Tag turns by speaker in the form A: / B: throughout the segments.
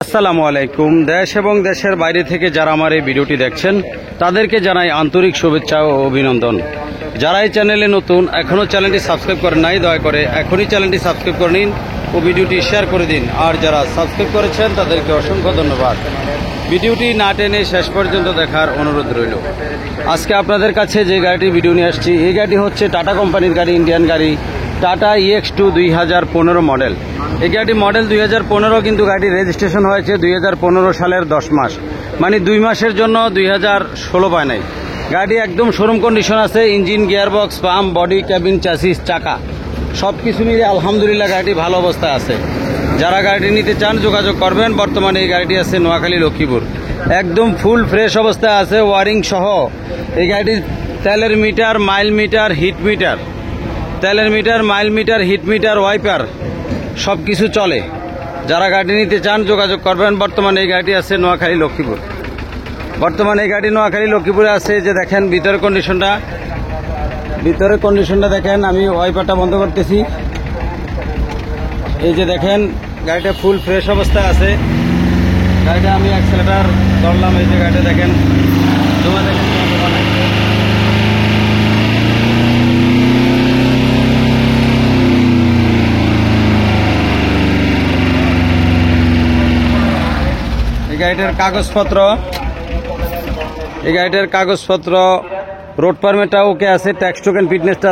A: আসসালামু আলাইকুম। দেশ এবং দেশের বাইরে থেকে যারা আমার এই ভিডিওটি দেখছেন তাদেরকে জানাই আন্তরিক শুভেচ্ছা ও অভিনন্দন। যারা এই চ্যানেলে নতুন, এখনও চ্যানেলটি সাবস্ক্রাইব করেন নাই, দয়া করে এখনই চ্যানেলটি সাবস্ক্রাইব করে নিন ও ভিডিওটি শেয়ার করে দিন। আর যারা সাবস্ক্রাইব করেছেন তাদেরকে অসংখ্য ধন্যবাদ। ভিডিওটি না টেনে শেষ পর্যন্ত দেখার অনুরোধ রইল। আজকে আপনাদের কাছে যে গাড়িটির ভিডিও নিয়ে আসছি, এই গাড়িটি হচ্ছে টাটা কোম্পানির গাড়ি, ইন্ডিয়ান গাড়ি, টাটা EX2 2015 মডেল। এই গাড়িটি মডেল 2015, কিন্তু গাড়ির রেজিস্ট্রেশন হয়েছে 2015 সালের 10 মাস, মানে 2 মাসের জন্য 2016 পায় নাই। গাড়ি একদম শোরুম কন্ডিশন আছে। Engine, gearbox, pump, body, cabin, chassis, চাকা সব কিছু মিলে আলহামদুলিল্লাহ গাড়িটি ভালো অবস্থায় আছে। যারা গাড়িটি নিতে চান যোগাযোগ করবেন। বর্তমানে এই গাড়িটি আছে নোয়াখালী, লক্ষ্মীপুর। একদম ফুল ফ্রেশ অবস্থায় আছে, ওয়ারিং সহ। এই গাড়িটির তেলের meter, mile meter, heat meter, তেলের meter, mile meter, heat meter, wiper সব কিছু চলে। যারা গাড়ি নিতে চান যোগাযোগ করবেন। বর্তমানে এই গাড়িটি আছে নোয়াখালী, লক্ষ্মীপুর। বর্তমানে এই গাড়ি নোয়াখালী, লক্ষ্মীপুরে আছে। যে দেখেন ভিতরের কন্ডিশনটা দেখেন। আমি ওয়াইপারটা বন্ধ করতেছি। এই যে দেখেন গাড়িটা ফুল ফ্রেশ অবস্থায় আছে। গাড়িটা আমি অ্যাক্সেলেটার ধরলাম। এই যে গাড়িটা দেখেন, জমা দেখেন। এই গাড়িটার কাগজপত্র, রোড পারমিটটা ওকে আছে। ট্যাক্স টোকেন ফিটনেসটা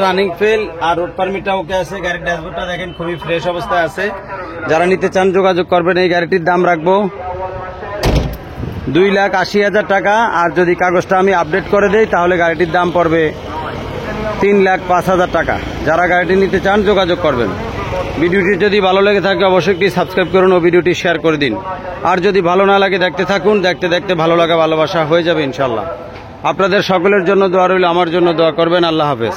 A: রানিং ফেল, আর রোড পারমিটটা ওকে আছে। গাড়ির ড্যাশবোর্ডটা দেখেন খুবই ফ্রেশ অবস্থায় আছে। যারা নিতে চান যোগাযোগ করবেন। এই গাড়িটির দাম রাখবো 2,80,000 টাকা। আর যদি কাগজটা আমি আপডেট করে দেই তাহলে গাড়িটির দাম পড়বে 3,05,000 টাকা। যারা গাড়িটি নিতে চান যোগাযোগ করবেন। ভিডিওটি যদি ভালো লেগে থাকে অবশ্যই একটি সাবস্ক্রাইব করুন ও ভিডিওটি শেয়ার করে দিন। আর যদি ভালো না লাগে দেখতে থাকুন, দেখতে দেখতে ভালো লাগা ভালোবাসা হয়ে যাবে ইনশাল্লাহ। আপনাদের সকলের জন্য দোয়া রইল, আমার জন্য দোয়া করবেন। আল্লাহ হাফেজ।